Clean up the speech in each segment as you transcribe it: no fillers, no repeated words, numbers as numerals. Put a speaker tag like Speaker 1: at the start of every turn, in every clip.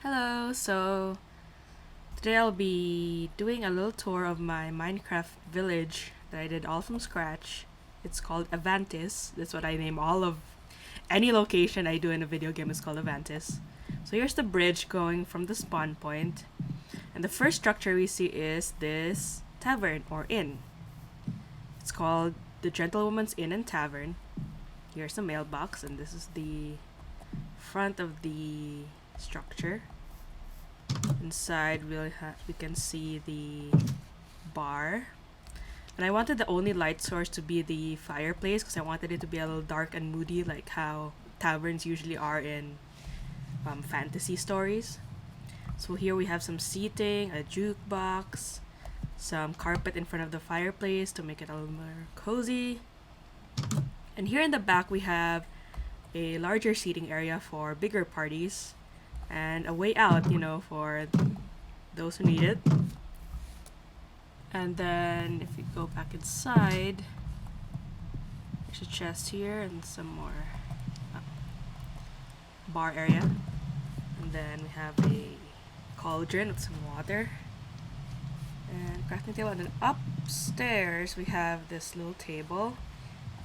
Speaker 1: Hello, so today I'll be doing a little tour of my Minecraft village that I did all from scratch. It's called Avantis. That's what I name all of any location I do in a video game is called Avantis. So here's the bridge going from the spawn point. And the first structure we see is this tavern or inn. It's called the Gentlewoman's Inn and Tavern. Here's the mailbox, and this is the front of the structure. Inside we can see the bar, and I wanted the only light source to be the fireplace because I wanted it to be a little dark and moody like how taverns usually are in fantasy stories. So here we have some seating, a jukebox, some carpet in front of the fireplace to make it a little more cozy, and here in the back we have a larger seating area for bigger parties and a way out, for those who need it. And then if you go back inside, there's a chest here and some more bar area. And then we have a cauldron with some water and crafting table. And then upstairs we have this little table,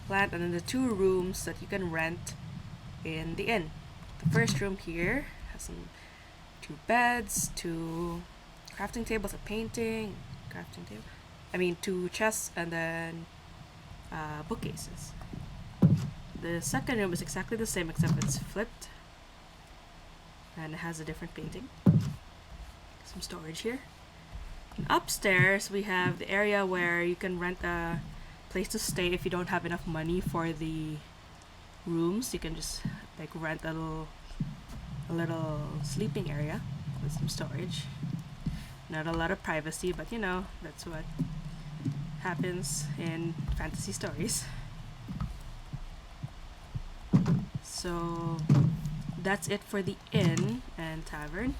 Speaker 1: plant, and then the two rooms that you can rent in the inn. The first room here has some two beds, two crafting tables, a painting, two chests, and then bookcases. The second room is exactly the same except it's flipped and it has a different painting. Some storage here. And upstairs we have the area where you can rent a place to stay if you don't have enough money for the rooms. You can just rent a little sleeping area with some storage. Not a lot of privacy, but that's what happens in fantasy stories. So that's it for the inn and tavern.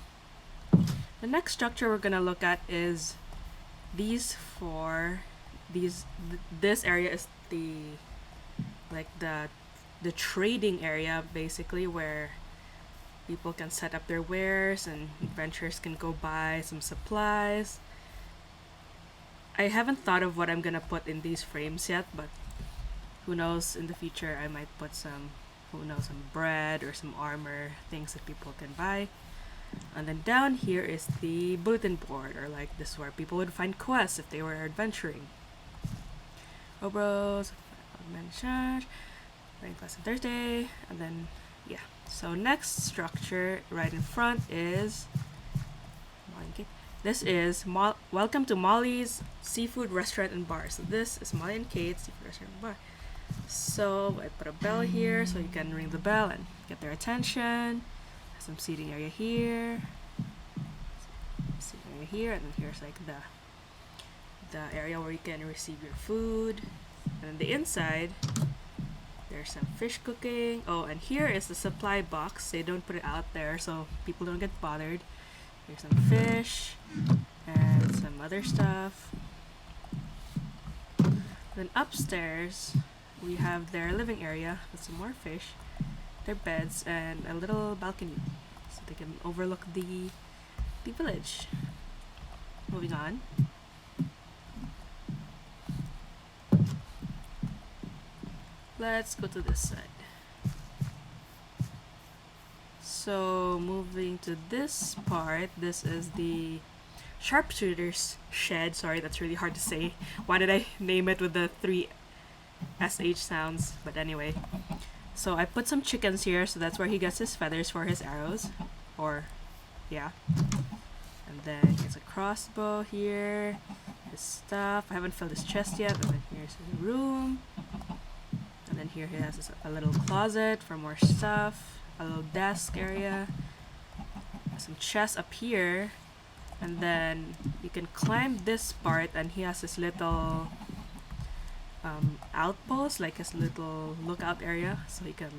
Speaker 1: The next structure we're gonna look at is this area is the trading area, basically, where people can set up their wares and adventurers can go buy some supplies. I haven't thought of what I'm gonna put in these frames yet, but who knows, in the future I might put some bread or some armor, things that people can buy. And then down here is the bulletin board, or this is where people would find quests if they were adventuring. Obros, rain class on Thursday, and then so next structure right in front is welcome to Molly's Seafood Restaurant and Bar. So this is Molly and Kate's Seafood Restaurant and Bar. So I put a bell here so you can ring the bell and get their attention. Some seating area here, and then here's the area where you can receive your food. And then the inside, there's some fish cooking. Oh, and here is the supply box. They don't put it out there so people don't get bothered. Here's some fish and some other stuff. Then upstairs, we have their living area with some more fish, their beds, and a little balcony so they can overlook the village. Moving on. Let's go to this side. So moving to this part, this is the sharpshooter's shed. Sorry, that's really hard to say. Why did I name it with the 3 SH sounds? But anyway. So I put some chickens here, so that's where he gets his feathers for his arrows. And then he has a crossbow here, his stuff. I haven't filled his chest yet. And then here's his room. And then here he has a little closet for more stuff, a little desk area, some chests up here, and then you can climb this part, and he has this little outpost, like his little lookout area, so he can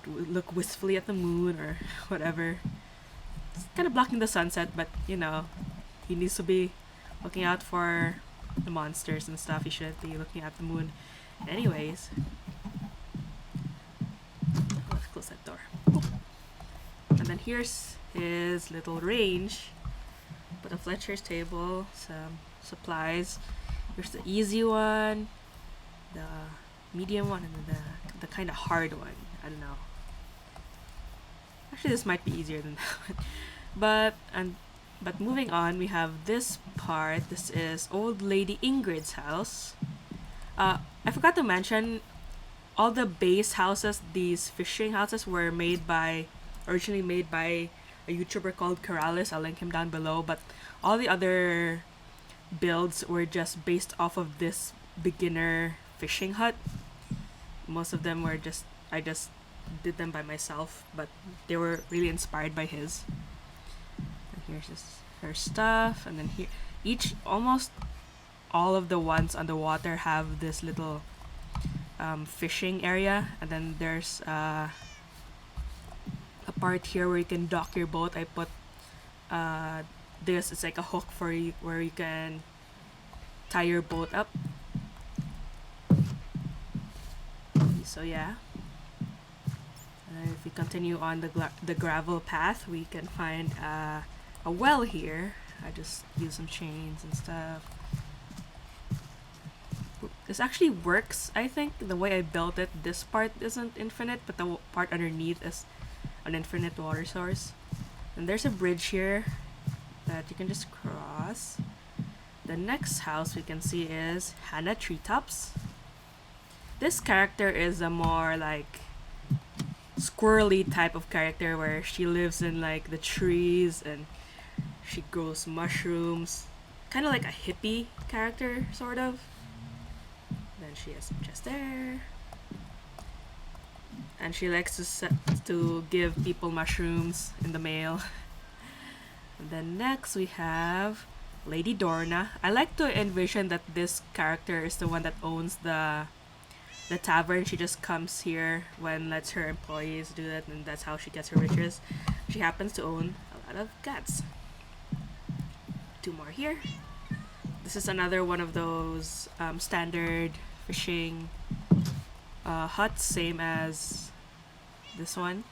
Speaker 1: look wistfully at the moon or whatever. It's kind of blocking the sunset, but he needs to be looking out for the monsters and stuff. He shouldn't be looking at the moon anyways. Let's close that door. And then here's his little range. Put a Fletcher's table, some supplies. Here's the easy one, the medium one, and then the kind of hard one. I don't know. Actually, this might be easier than that one. But moving on, we have this part. This is old lady Ingrid's house. I forgot to mention, all the base houses, these fishing houses, were originally made by a YouTuber called Karalis. I'll link him down below. But all the other builds were just based off of this beginner fishing hut. Most of them were I just did them by myself, but they were really inspired by his. And here's her stuff, and then here, almost all of the ones on the water have this little fishing area, and then there's a part here where you can dock your boat. I put this. It's like a hook for you where you can tie your boat up. So yeah. And if we continue on the gravel path, we can find a well here. I just use some chains and stuff. This actually works, I think. The way I built it, this part isn't infinite, but the part underneath is an infinite water source. And there's a bridge here that you can just cross. The next house we can see is Hannah Treetops. This character is a more like squirrely type of character where she lives in like the trees and she grows mushrooms. Kind of like a hippie character, sort of. Then she has some chest there. And she likes to give people mushrooms in the mail. And then next we have Lady Dorna. I like to envision that this character is the one that owns the tavern. She just comes here when lets her employees do it, and that's how she gets her riches. She happens to own a lot of cats. 2 more here. This is another one of those standard fishing huts, same as this one.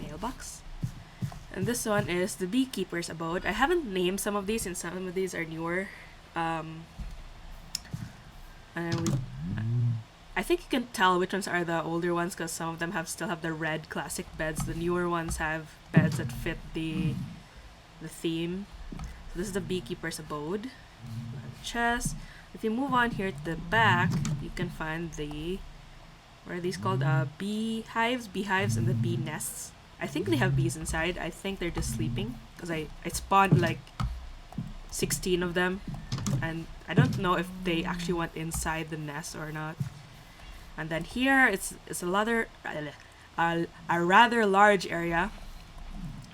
Speaker 1: Mailbox. And this one is the beekeeper's abode. I haven't named some of these, and some of these are newer. I think you can tell which ones are the older ones because some of them still have the red classic beds. The newer ones have beds that fit the theme. So this is the beekeeper's abode. Chest. If you move on here to the back, you can find what are these called? Beehives, and the bee nests. I think they have bees inside. I think they're just sleeping because I spawned like 16 of them, and I don't know if they actually went inside the nest or not. And then here it's a rather large area.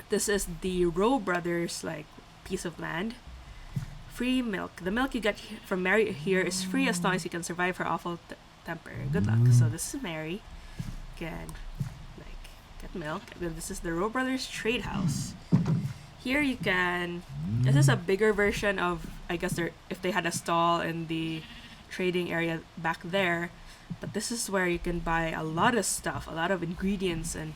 Speaker 1: This is the Rowe brothers like piece of land. Free milk. The milk you get from Mary here is free as long as you can survive her awful temper. Good luck. So this is Mary. Can get milk. And then this is the Rowe brothers trade house. Here you can. This is a bigger version of, I guess, if they had a stall in the trading area back there. But this is where you can buy a lot of stuff, a lot of ingredients, and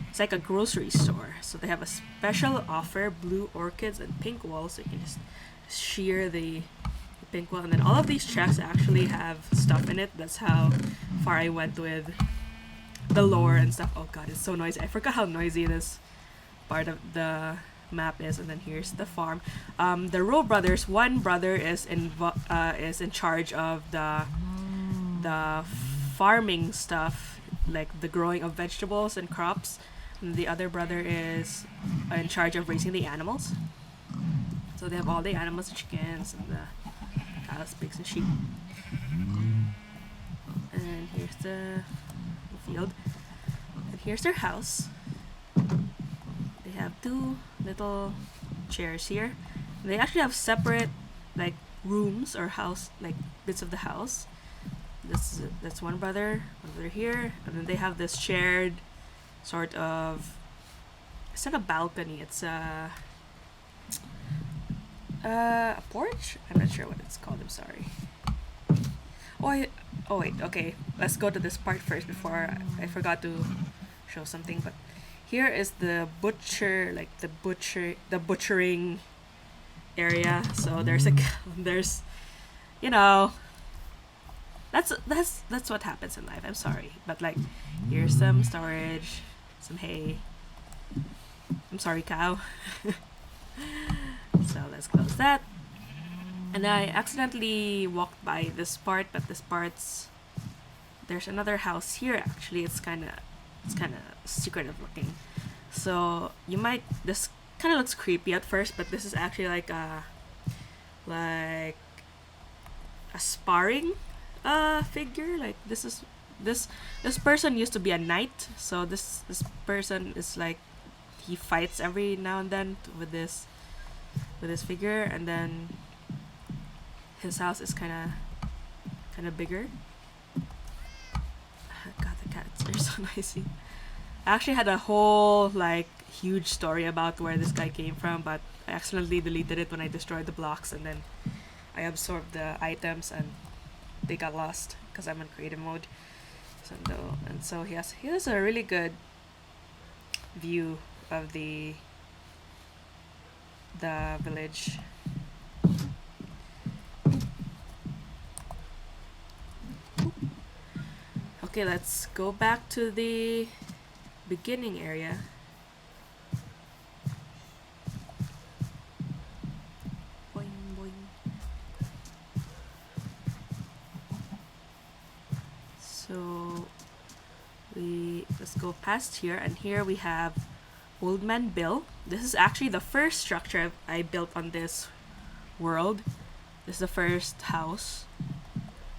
Speaker 1: it's like a grocery store. So they have a special offer: blue orchids and pink wool. So you can just shear the pink wool, and then all of these chests actually have stuff in it. That's how far I went with the lore and stuff. Oh god, it's so noisy. I forgot how noisy this part of the map is. And then here's the farm. The Rowe brothers, one brother is in charge of the farming stuff, like the growing of vegetables and crops, and the other brother is in charge of raising the animals. So they have all the animals, the chickens and the cows, pigs and sheep. And here's the field, and here's their house. They have 2 little chairs here. They actually have separate like rooms or house, like bits of the house. That's one brother here, and then they have this shared sort of, it's not a balcony, it's a porch. I'm not sure what it's called. I'm sorry. Oh wait. Okay. Let's go to this part first before I forgot to show something, but here is the butcher, like the butchering area. So there's a there's, you know, that's what happens in life. I'm sorry, but like, here's some storage, some hay. I'm sorry, cow. So let's close that. And I accidentally walked by this part, but this part's, there's another house here. Actually, it's kind of secretive looking. So you might, this kind of looks creepy at first, but this is actually like a sparring figure. Like this person used to be a knight, so this person is like, he fights every now and then with this figure, and then his house is kind of bigger. God, the cats are so noisy. I actually had a whole like huge story about where this guy came from, but I accidentally deleted it when I destroyed the blocks, and then I absorbed the items and they got lost because I'm in creative mode. So he has a really good view of the village. Okay, let's go back to the beginning area. Boing, boing. So let's go past here, and here we have Old Man Bill. This is actually the first structure I built on this world. This is the first house.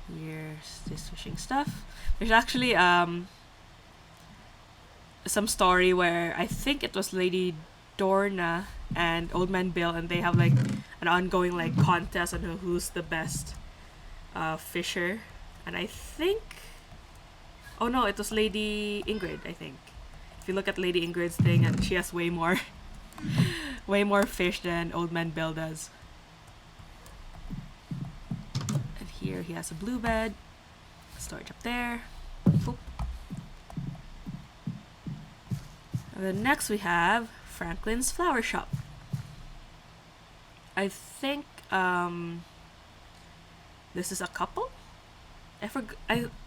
Speaker 1: Here's this fishing stuff. There's actually some story where I think it was Lady Dorna and Old Man Bill, and they have like an ongoing like contest on who's the best fisher. And I think, oh no, it was Lady Ingrid, I think. If you look at Lady Ingrid's thing, and she has way more fish than Old Man Bill does. And here he has a blue bed, storage up there. Boop. And then next we have Franklin's Flower Shop. I think this is a couple.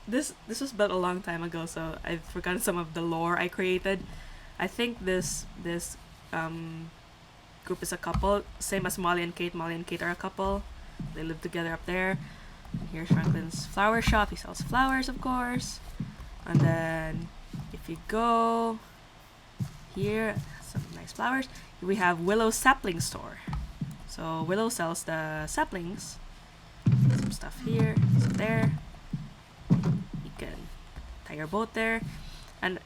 Speaker 1: This was built a long time ago, so I've forgotten some of the lore I created. I think this group is a couple, same as Molly and Kate. Molly and Kate are a couple. They live together up there. And here's Franklin's Flower Shop. He sells flowers, of course. And then if you go here, some nice flowers. We have Willow's Sapling Store. So Willow sells the saplings. Some stuff here, some there. You can tie your boat there, and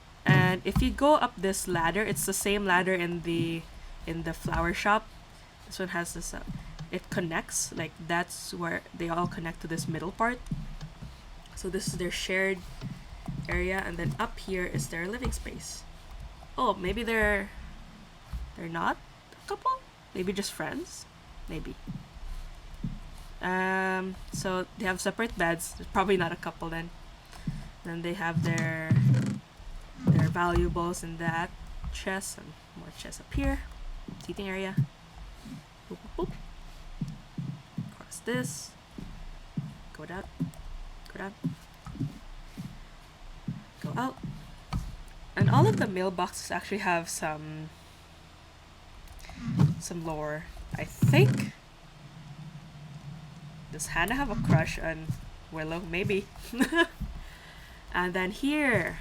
Speaker 1: if you go up this ladder, it's the same ladder in the flower shop. This one has this. It connects, like that's where they all connect to this middle part. So this is their shared area, and then up here is their living space. Oh, maybe they're not a couple. Maybe just friends. Maybe. So they have separate beds. It's probably not a couple then. Then they have their valuables in that chest, and more chests up here. Seating area. Boop, boop, boop. Cross this. Go down. Go down. Go out. And all of the mailboxes actually have some lore. I think. Does Hannah have a crush on Willow? Maybe. And then here,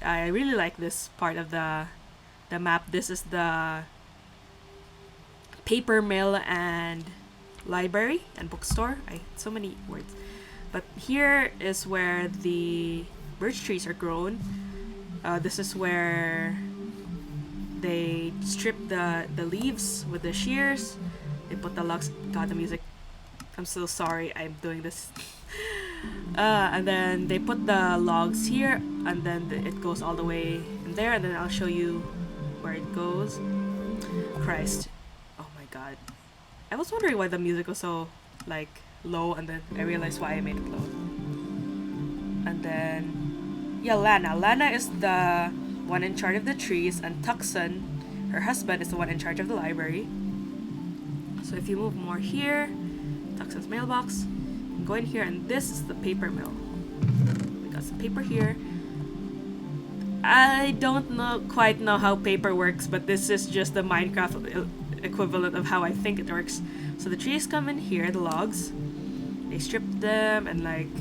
Speaker 1: I really like this part of the map. This is the paper mill and library and bookstore. So many words. But here is where the birch trees are grown. This is where they strip the leaves with the shears. They put the logs. God, the music. I'm so sorry I'm doing this. And then they put the logs here, and then it goes all the way in there, and then I'll show you where it goes. Christ. Oh my god. I was wondering why the music was so like low, and then I realized why I made it low. And then yeah, Lana. Lana is the one in charge of the trees, and Tucson, her husband, is the one in charge of the library. So if you move more here, Tucson's mailbox, go in here, and this is the paper mill. We got some paper here. I don't quite know how paper works, but this is just the Minecraft equivalent of how I think it works. So the trees come in here, the logs. They strip them and like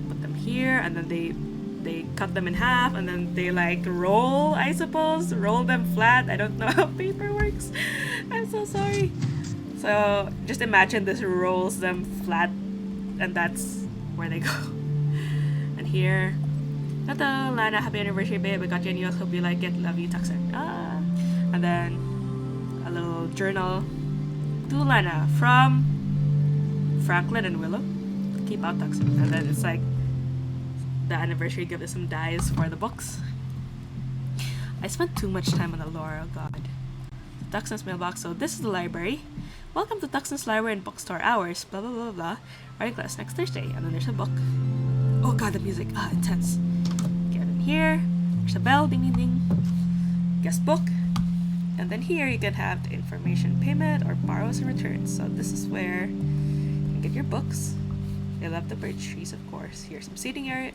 Speaker 1: put them here, and then they cut them in half, and then they like roll, I suppose, roll them flat. I don't know how paper works. I'm so sorry. So just imagine this rolls them flat, and that's where they go. And here, Hello, Lana, happy anniversary, babe. I got you a news. Hope you like it. Love you, Tucson. And then a little journal to Lana from Franklin and Willow. Keep out, Tucson. And then it's like the anniversary gift is some dies for the books. I spent too much time on the lore, oh god. Tucson's mailbox. So this is the library. Welcome to Tucson's library and bookstore hours. Blah blah blah blah. Writing class next Thursday. And then there's a book. Oh god, the music. Intense. Get in here. There's a bell. Ding ding ding. Guest book. And then here you can have the information payment or borrows and returns. So this is where you can get your books. They love the birch trees, of course. Here's some seating area.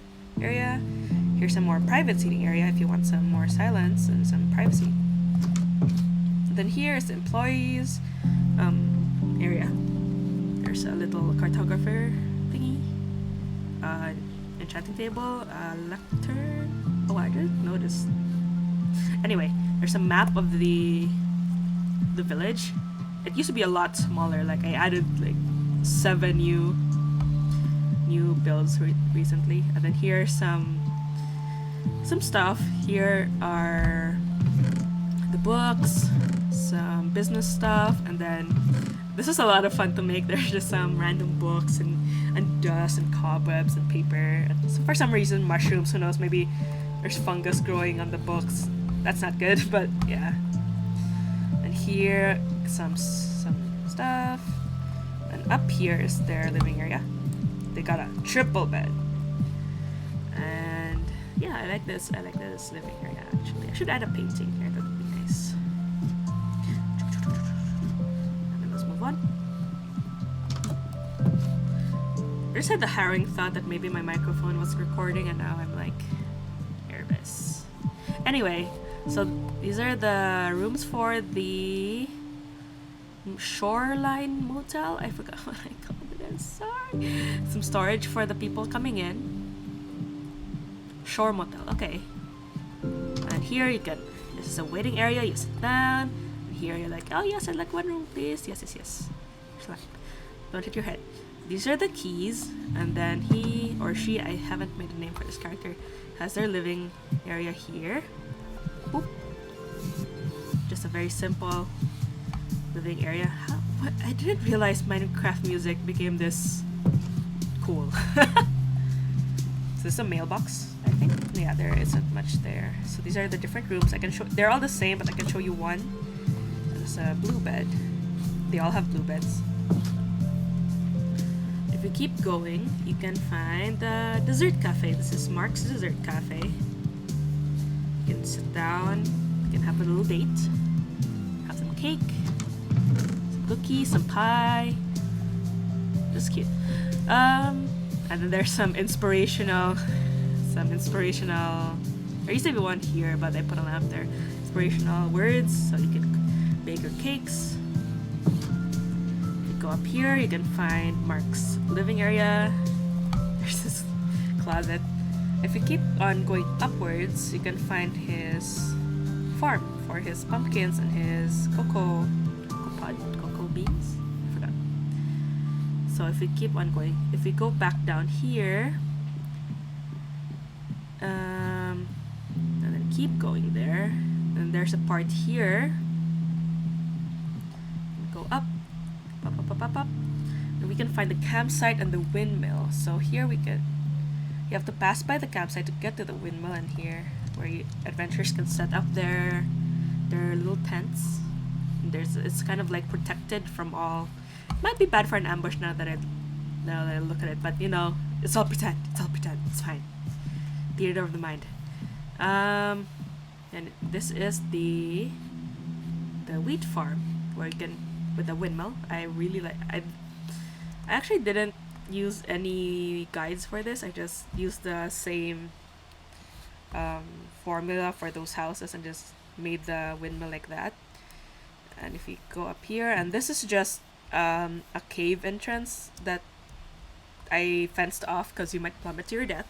Speaker 1: Here's some more private seating area if you want some more silence and some privacy. And then here's the employees area. There's a little cartographer thingy, enchanting table, lectern. Oh, I didn't notice. Anyway, there's a map of the village. It used to be a lot smaller. Like I added like 7 new builds recently. And then here's some stuff. Here are the books, some business stuff, and then this is a lot of fun to make. There's just some random books and dust and cobwebs and paper. And so for some reason, mushrooms. Who knows? Maybe there's fungus growing on the books. That's not good, but yeah. And here, some stuff. And up here is their living area. They got a triple bed. And yeah, I like this living area actually. I should add a painting here, that would be nice. And then let's move on. I just had the harrowing thought that maybe my microphone was recording and now I'm like nervous. Anyway, so these are the rooms for the Shoreline Motel. I forgot what I called it. I'm sorry. Some storage for the people coming in. Shore Motel. Okay. And here you can. This is a waiting area. You sit down. And here you're like, oh yes, I'd like one room, please. Yes, yes, yes. Don't hit your head. These are the keys, and then he or she, I haven't made a name for this character, has their living area here. Boop. Just a very simple living area. What? I didn't realize Minecraft music became this cool. Is this a mailbox? I think. Yeah, there isn't much there. So these are the different rooms. I can show. They're all the same, but I can show you one. There's a blue bed. They all have blue beds. If you keep going, you can find the dessert cafe. This is Mark's Dessert Cafe. You can sit down. You can have a little date. Have some cake. Cookies, some pie. Just cute. And then there's some inspirational. There used to be one here, but I put a lamp there. Inspirational words, so you can bake your cakes. If you go up here, you can find Mark's living area. There's this closet. If you keep on going upwards, you can find his farm for his pumpkins and his cocoa beans. I forgot. So if we keep on going, if we go back down here, and then keep going there, then there's a part here. Go up, and we can find the campsite and the windmill. So here you have to pass by the campsite to get to the windmill, and here where adventurers can set up their little tents. It's kind of like protected from all. Might be bad for an ambush now that I look at it, but you know, it's all pretend. It's fine. Theater of the mind. And this is the wheat farm where you can with the windmill. I really like. I actually didn't use any guides for this. I just used the same formula for those houses and just made the windmill like that. And if you go up here, and this is just a cave entrance that I fenced off because you might plummet to your death.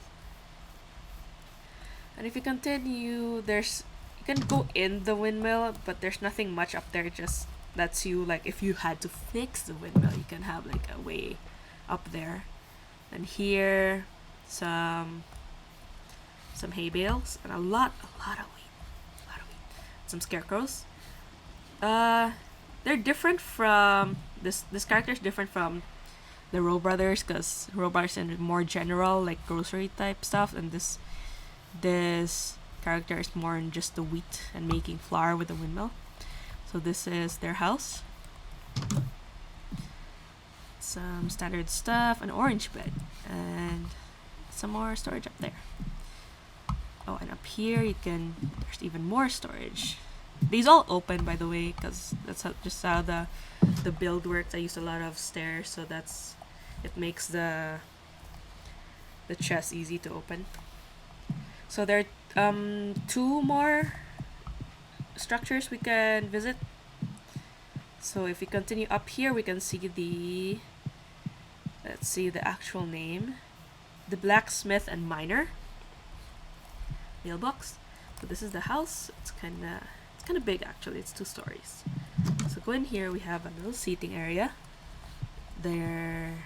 Speaker 1: And if you continue, you can go in the windmill, but there's nothing much up there. It just lets you, like, if you had to fix the windmill, you can have like a way up there. And here, some hay bales and a lot of wheat, some scarecrows. They're different from this character is different from the Rowe brothers, because Rowe brothers are more general, like grocery type stuff, and this character is more in just the wheat and making flour with the windmill. So this is their house. Some standard stuff, an orange bed, and some more storage up there. Oh, and up here there's even more storage. These all open, by the way, because that's just how the build works. I used a lot of stairs, so it makes the chest easy to open. So there are 2 more structures we can visit. So if we continue up here, we can see let's see the actual name, the blacksmith and miner mailbox. So this is the house. It's kind of big actually. It's 2 stories. So go in here. We have a little seating area. Their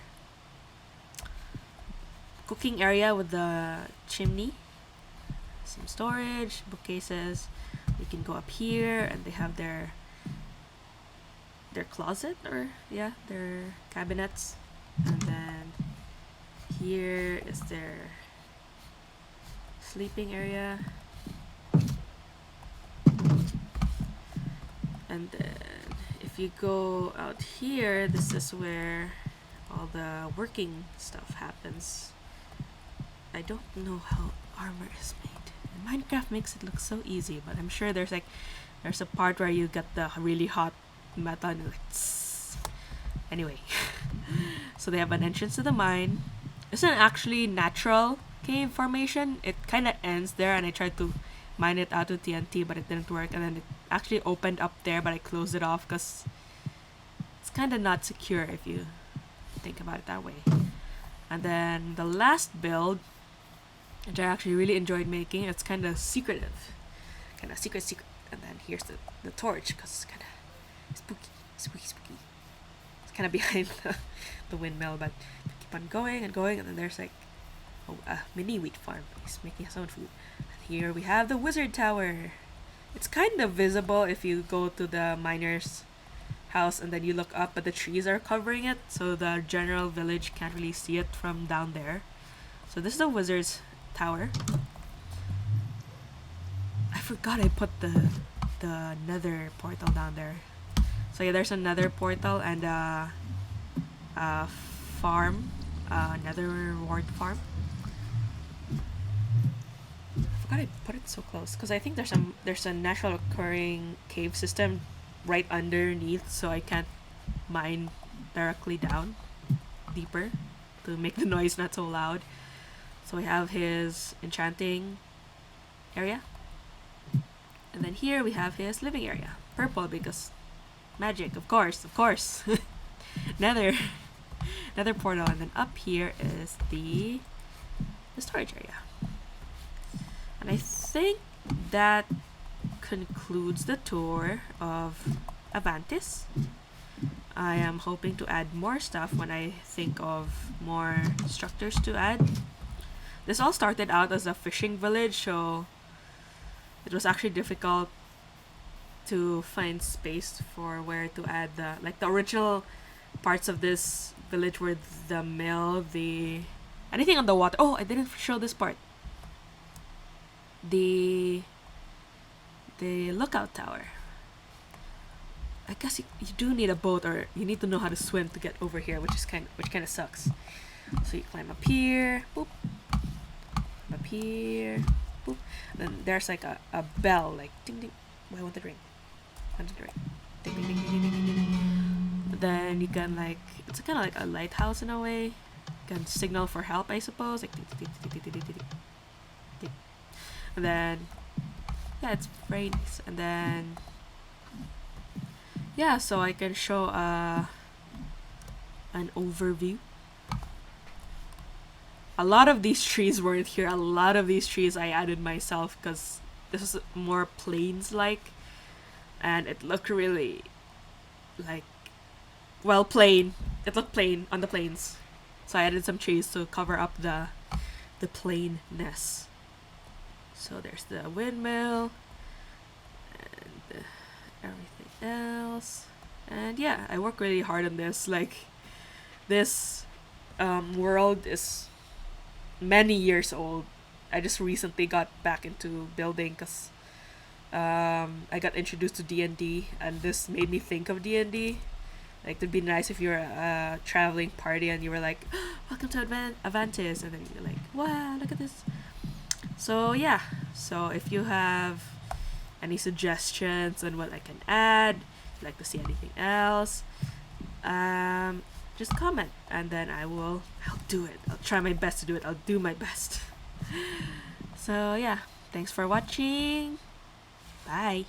Speaker 1: cooking area with the chimney. Some storage, bookcases. We can go up here, and they have their closet, or their cabinets. And then here is their sleeping area. And then if you go out here, this is where all the working stuff happens. I don't know how armor is made. And Minecraft makes it look so easy, but I'm sure there's a part where you get the really hot metal and like tss. Anyway. So they have an entrance to the mine. It's an actually natural cave formation. It kind of ends there, and I tried to mine it out with TNT, but it didn't work. And then it actually opened up there, but I closed it off because it's kind of not secure if you think about it that way. And then the last build, which I actually really enjoyed making, it's kind of secretive, kind of secret. And then here's the torch, because it's kind of spooky. It's kind of behind the windmill, but keep on going, and then there's like a mini wheat farm. He's making his own food. And here we have the wizard tower. It's kind of visible if you go to the miner's house and then you look up, but the trees are covering it, so the general village can't really see it from down there. So this is the wizard's tower. I forgot I put the nether portal down there. So yeah, there's another portal and a farm, nether ward farm. I forgot I put it so close because I think there's a natural occurring cave system right underneath, so I can't mine directly down deeper to make the noise not so loud. So we have his enchanting area, and then here we have his living area, purple because magic, of course. nether portal, and then up here is the storage area. And I think that concludes the tour of Avantis. I am hoping to add more stuff when I think of more structures to add. This all started out as a fishing village, so it was actually difficult to find space for where to add the original parts of this village were the mill, anything on the water. Oh, I didn't show this part. The lookout tower. I guess you do need a boat, or you need to know how to swim to get over here, which kind of sucks. So you climb up here, boop, up here, boop. Then there's like a bell, like ding ding. I want the ring. Want the ring. Ding ding ding ding ding ding ding ding. Then you can like it's kind of like a lighthouse in a way. You can signal for help, I suppose. Like ding, ding, ding, ding, ding, ding, ding, ding. And then yeah, it's very nice. And then yeah, so I can show an overview. A lot of these trees weren't here. A lot of these trees I added myself because this is more plains like, and it looked really like well plain. It looked plain on the plains, so I added some trees to cover up the plainness. So there's the windmill and everything else, and yeah, I work really hard on this. Like this world is many years old. I just recently got back into building because I got introduced to D&D, and this made me think of D&D. Like, it'd be nice if you're a traveling party and you were like, welcome to Avantis, and then you're like, wow, look at this. So, yeah. So, if you have any suggestions on what I can add, if you'd like to see anything else, just comment, and then I'll do it. I'll try my best to do it. I'll do my best. So, yeah. Thanks for watching. Bye.